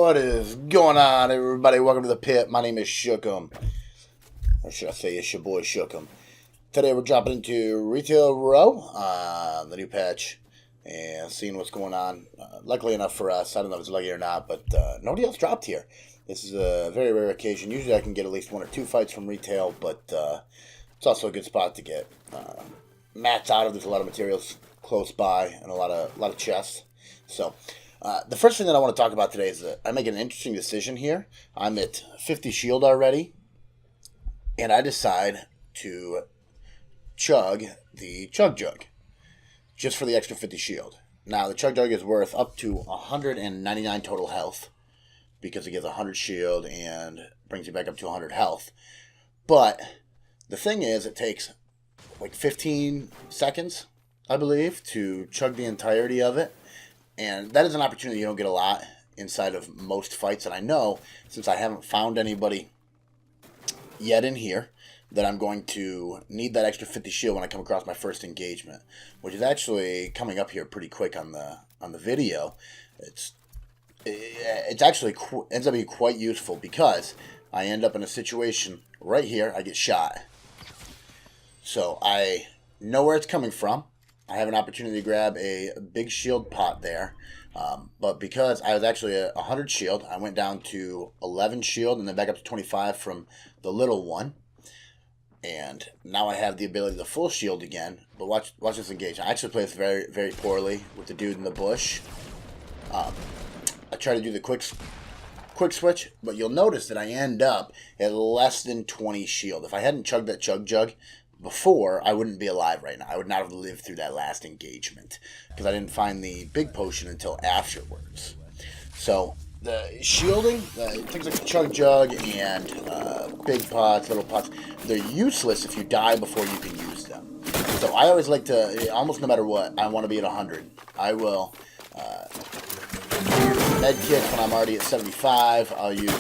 What is going on, everybody? Welcome to the pit. My name is Shookum. Or should I say it's your boy Shookum. Today we're dropping into Retail Row, the new patch, and seeing what's going on. Luckily enough for us, I don't know if it's lucky or not, but nobody else dropped here. This is a very rare occasion. Usually I can get at least 1 or 2 fights from Retail, but it's also a good spot to get mats out of. There's a lot of materials close by and a lot of chests. So the first thing that I want to talk about today is that I make an interesting decision here. I'm at 50 shield already, and I decide to chug the Chug Jug just for the extra 50 shield. Now, the Chug Jug is worth up to 199 total health because it gives 100 shield and brings you back up to 100 health. But the thing is, it takes like 15 seconds, I believe, to chug the entirety of it. And that is an opportunity you don't get a lot inside of most fights. And I know, since I haven't found anybody yet in here, that I'm going to need that extra 50 shield when I come across my first engagement, which is actually coming up here pretty quick on the video. It's actually ends up being quite useful because I end up in a situation right here. I get shot, so I know where it's coming from. I have an opportunity to grab a big shield pot there. But because I was actually at 100 shield, I went down to 11 shield and then back up to 25 from the little one. And now I have the ability to full shield again. But watch this engagement. I actually play this very, very poorly with the dude in the bush. I try to do the quick switch, but you'll notice that I end up at less than 20 shield. If I hadn't chugged that Chug Jug before, I wouldn't be alive right now. I would not have lived through that last engagement because I didn't find the big potion until afterwards. So the shielding, things like the Chug Jug and big pots, little pots, they're useless if you die before you can use them. So I always like to, almost no matter what, I want to be at 100. I will med kits when I'm already at 75. I'll use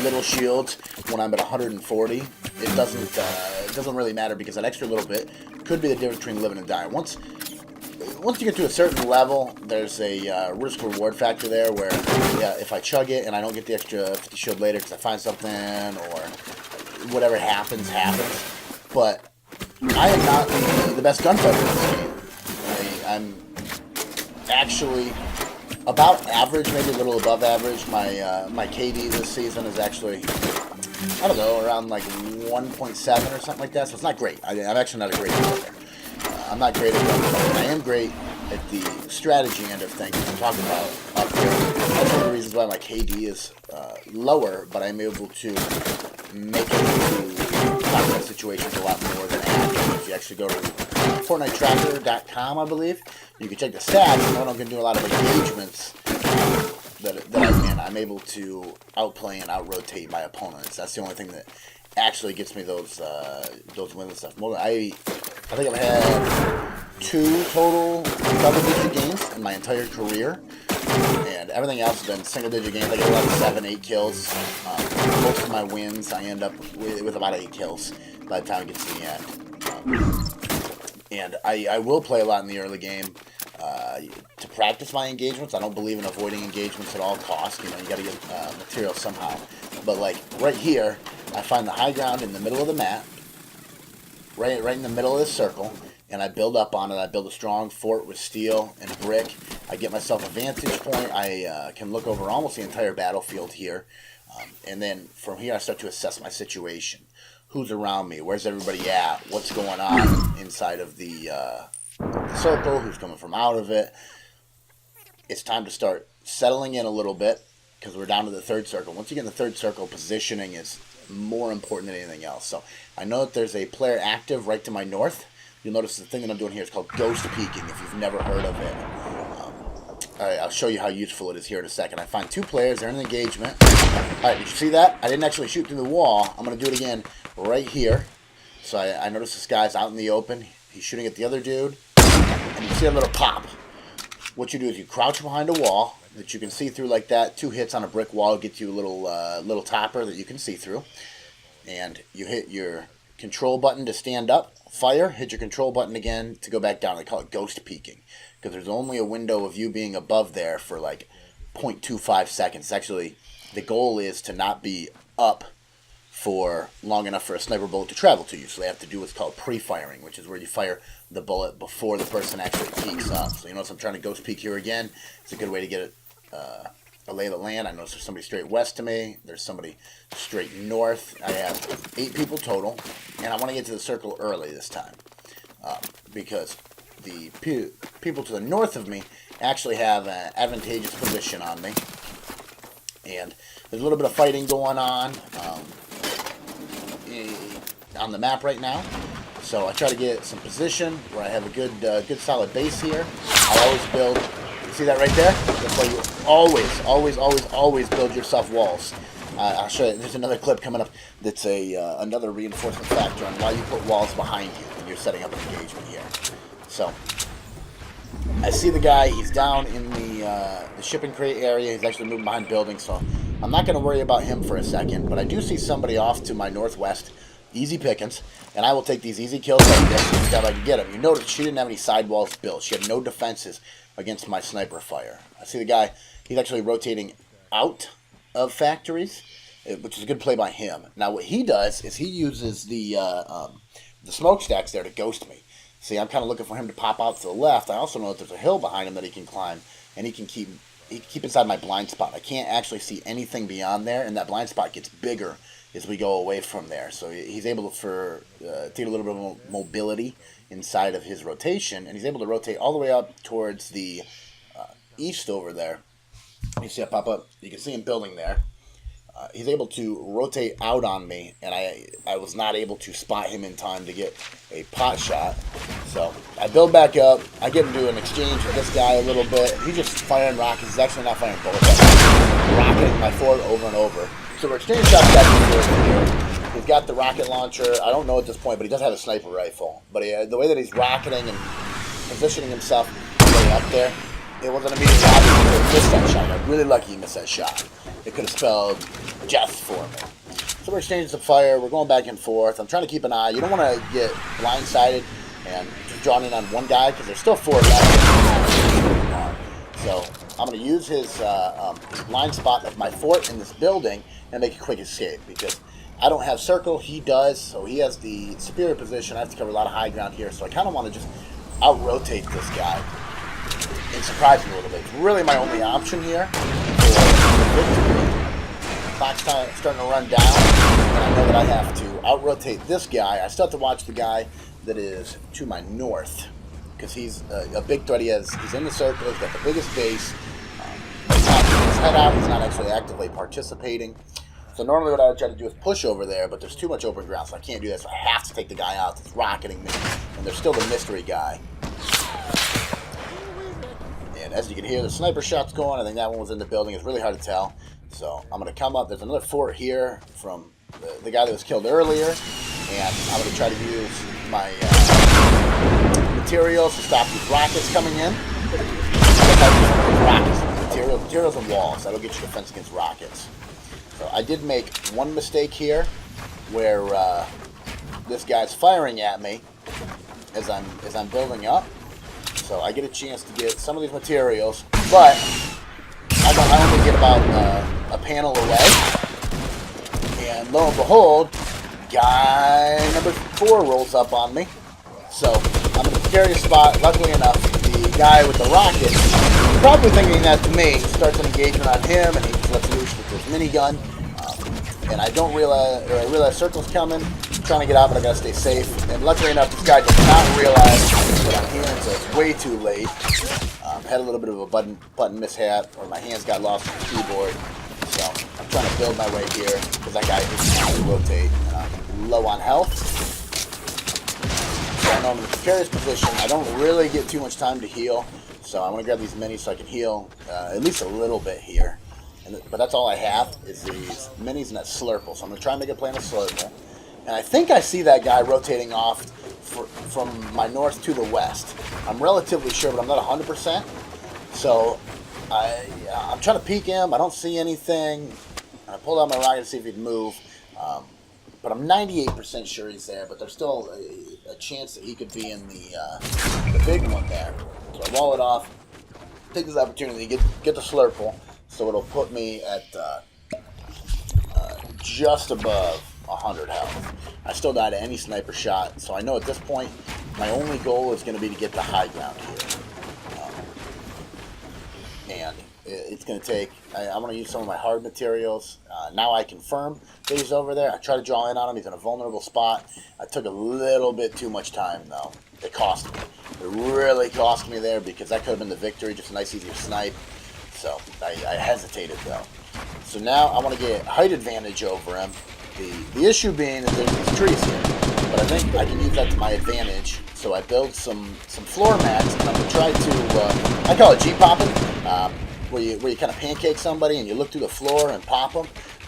little shields when I'm at 140. It doesn't really matter because that extra little bit could be the difference between living and dying. Once you get to a certain level, there's a risk-reward factor there where, yeah, if I chug it and I don't get the extra 50 shield later because I find something or whatever happens. But I am not the best gunfighter in this game. I'm actually about average, maybe a little above average. My KD this season is actually, I don't know, around like 1.7 or something like that. So it's not great. I'm actually not a great player. I'm not great at gunfighting. I am great at the strategy end of things. I'm talking about up here. That's one of the reasons why my KD is lower, but I'm able to make it into combat situations a lot more than average. If you actually go to FortniteTracker.com, I believe, you can check the stats. And when I'm going to do a lot of engagements that I'm able to outplay and out-rotate my opponents. That's the only thing that actually gets me those wins and stuff. I think I've had 2 total double-digit games in my entire career, and everything else has been single-digit games. I get a lot of 7, 8 kills. Most of my wins, I end up with about 8 kills by the time it gets to the end. And I will play a lot in the early game to practice my engagements. I don't believe in avoiding engagements at all costs. You know, you got to get material somehow. But like right here, I find the high ground in the middle of the map, right in the middle of this circle, and I build up on it. I build a strong fort with steel and brick. I get myself a vantage point. I can look over almost the entire battlefield here. And then from here, I start to assess my situation. Who's around me? Where's everybody at? What's going on inside of the circle? Who's coming from out of it? It's time to start settling in a little bit because we're down to the 3rd circle. Once you get in the 3rd circle, positioning is more important than anything else. So I know that there's a player active right to my north. You'll notice the thing that I'm doing here is called ghost peeking, if you've never heard of it. Alright, I'll show you how useful it is here in a second. I find 2 players, they're in an engagement. Alright, did you see that? I didn't actually shoot through the wall. I'm going to do it again right here. So I notice this guy's out in the open. He's shooting at the other dude. And you see a little pop. What you do is you crouch behind a wall that you can see through like that. 2 hits on a brick wall gets you a little topper that you can see through. And you hit your control button to stand up, fire, hit your control button again to go back down. They call it ghost peeking because there's only a window of you being above there for like 0.25 seconds. Actually, the goal is to not be up for long enough for a sniper bullet to travel to you. So they have to do what's called pre-firing, which is where you fire the bullet before the person actually peeks up. So you notice I'm trying to ghost peek here again. It's a good way to get a lay of the land. I notice there's somebody straight west to me. There's somebody straight north. I have 8 people total, and I want to get to the circle early this time because the people to the north of me actually have an advantageous position on me. And there's a little bit of fighting going on the map right now. So I try to get some position where I have a good solid base here. I always build, you see that right there? That's why you always build yourself walls. I'll show you, there's another clip coming up that's another reinforcement factor on why you put walls behind you when you're setting up an engagement here. So I see the guy, he's down in the shipping crate area. He's actually moving behind buildings, so I'm not going to worry about him for a second. But I do see somebody off to my northwest, easy pickings, and I will take these easy kills like this until I can get him. You notice she didn't have any sidewalls built. She had no defenses against my sniper fire. I see the guy, he's actually rotating out of factories, which is a good play by him. Now what he does is he uses the smokestacks there to ghost me. See, I'm kind of looking for him to pop out to the left. I also know that there's a hill behind him that he can climb, and he can keep inside my blind spot. I can't actually see anything beyond there, and that blind spot gets bigger as we go away from there. So he's able to take a little bit of mobility inside of his rotation, and he's able to rotate all the way up towards the east over there. You see it pop up. You can see him building there. He's able to rotate out on me, and I was not able to spot him in time to get a pot shot. So I build back up. I get into an exchange with this guy a little bit. He's just firing rockets. He's actually not firing bullets. Rocketing my fort over and over. So we're exchanging shots back and forth here. He's got the rocket launcher. I don't know at this point, but he does have a sniper rifle. But the way that he's rocketing and positioning himself way up there, it wasn't immediately obvious that he missed that shot. I'm really lucky he missed that shot. It could have spelled death for me. So we're exchanging some fire. We're going back and forth. I'm trying to keep an eye. You don't want to get blindsided and just drawn in on one guy because there's still 4 left. So I'm going to use his blind spot of my fort in this building and make a quick escape because I don't have circle. He does. So he has the superior position. I have to cover a lot of high ground here. So I kind of want to just out-rotate this guy and surprise him a little bit. It's really my only option here for victory. Clock's starting to run down, and I know that I have to out-rotate this guy. I still have to watch the guy that is to my north, because he's a big threat. He's in the circle, he's got the biggest base. He's not getting his head out, he's not actually actively participating. So normally what I would try to do is push over there, but there's too much open ground, so I can't do that. So I have to take the guy out that's rocketing me, and there's still the mystery guy. And as you can hear, the sniper shot's going. I think that one was in the building. It's really hard to tell. So I'm going to come up. There's another fort here from the guy that was killed earlier. And I'm going to try to use my materials to stop these rockets coming in. Materials and walls. That'll get you defense against rockets. So I did make one mistake here where this guy's firing at me as I'm building up. So I get a chance to get some of these materials, but I only get about a panel away. And lo and behold, guy number 4 rolls up on me. So I'm in a precarious spot. Luckily enough, the guy with the rocket, probably thinking that to me, starts an engagement on him, and he just lets loose with his minigun. And I realize circle's coming. I'm trying to get out, but I gotta stay safe. And luckily enough, this guy does not realize what I'm hearing, so it's way too late. Had a little bit of a button mishap, or my hands got lost on the keyboard. So I'm trying to build my way here because that guy is trying to rotate. I'm low on health. So I know I'm in a precarious position. I don't really get too much time to heal, so I want to grab these minis so I can heal at least a little bit here. But that's all I have is these minis and that slurple. So I'm going to try and make a play on a slurple. And I think I see that guy rotating off from my north to the west. I'm relatively sure, but I'm not 100%. So I'm trying to peek him. I don't see anything. I pulled out my rocket to see if he'd move. But I'm 98% sure he's there. But there's still a chance that he could be in the big one there. So I wall it off. Take this opportunity to get the slurple. So it'll put me at just above 100 health. I still died to any sniper shot, so I know at this point my only goal is going to be to get the high ground here. And it's going to take, I'm going to use some of my hard materials. Now I confirm that he's over there. I try to draw in on him. He's in a vulnerable spot. I took a little bit too much time, though. It cost me. It really cost me there because that could have been the victory, just a nice, easier snipe. So I hesitated, though. So now I want to get height advantage over him. The issue being that there's trees here. But I think I can use that to my advantage. So I build some floor mats, and I'm going to try to, I call it G-popping, where you kind of pancake somebody and you look through the floor and pop them.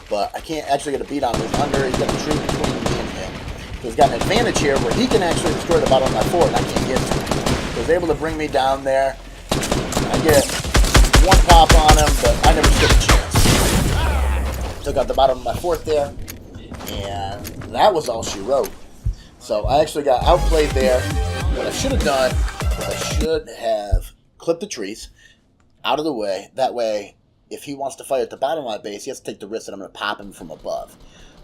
But I can't actually get a beat on him. He's under, he's got a tree between me and him. So he's got an advantage here where he can actually destroy the bottom of my fort and I can't get to him. So he's able to bring me down there. I get one pop on him, but I never stood a chance. Took out the bottom of my fort there, and that was all she wrote. So I actually got outplayed there. What I should have done was I should have clipped the trees out of the way. That way, if he wants to fight at the bottom of my base, he has to take the risk that I'm going to pop him from above.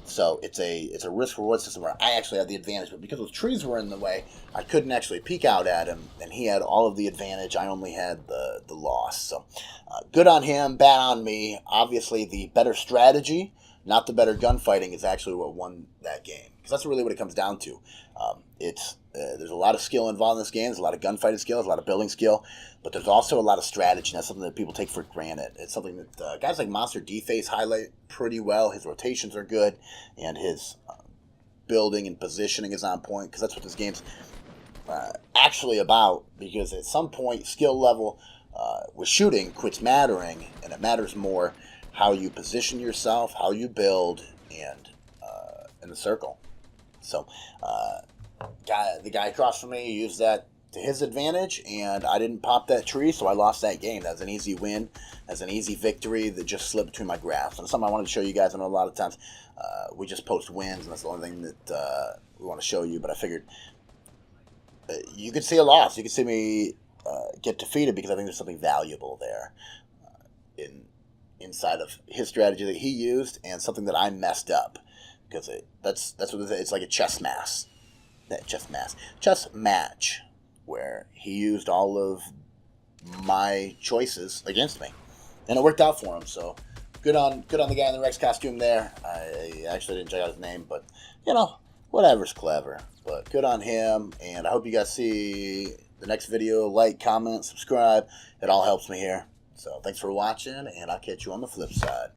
So it's a risk-reward system where I actually have the advantage. But because those trees were in the way, I couldn't actually peek out at him, and he had all of the advantage. I only had the loss. So good on him, bad on me. Obviously, the better strategy, not the better gunfighting, is actually what won that game. Because that's really what it comes down to. There's a lot of skill involved in this game. There's a lot of gunfighting skill. There's a lot of building skill. But there's also a lot of strategy. And that's something that people take for granted. It's something that guys like Monster D-Face highlight pretty well. His rotations are good. And his building and positioning is on point. Because that's what this game's actually about. Because at some point, skill level with shooting quits mattering. And it matters more how you position yourself, how you build, and in the circle. So, the guy across from me used that to his advantage, and I didn't pop that tree, so I lost that game. That was an easy win. That's an easy victory that just slipped between my grasp. And something I wanted to show you guys. I know a lot of times we just post wins, and that's the only thing that we want to show you. But I figured you could see a loss. You could see me get defeated because I think there's something valuable there inside of his strategy that he used, and something that I messed up. Because that's what it's like, a chess match where he used all of my choices against me, and it worked out for him. So good on the guy in the Rex costume there. I actually didn't check out his name, but whatever's clever. But good on him, and I hope you guys see the next video. Like, comment, subscribe. It all helps me here. So thanks for watching, and I'll catch you on the flip side.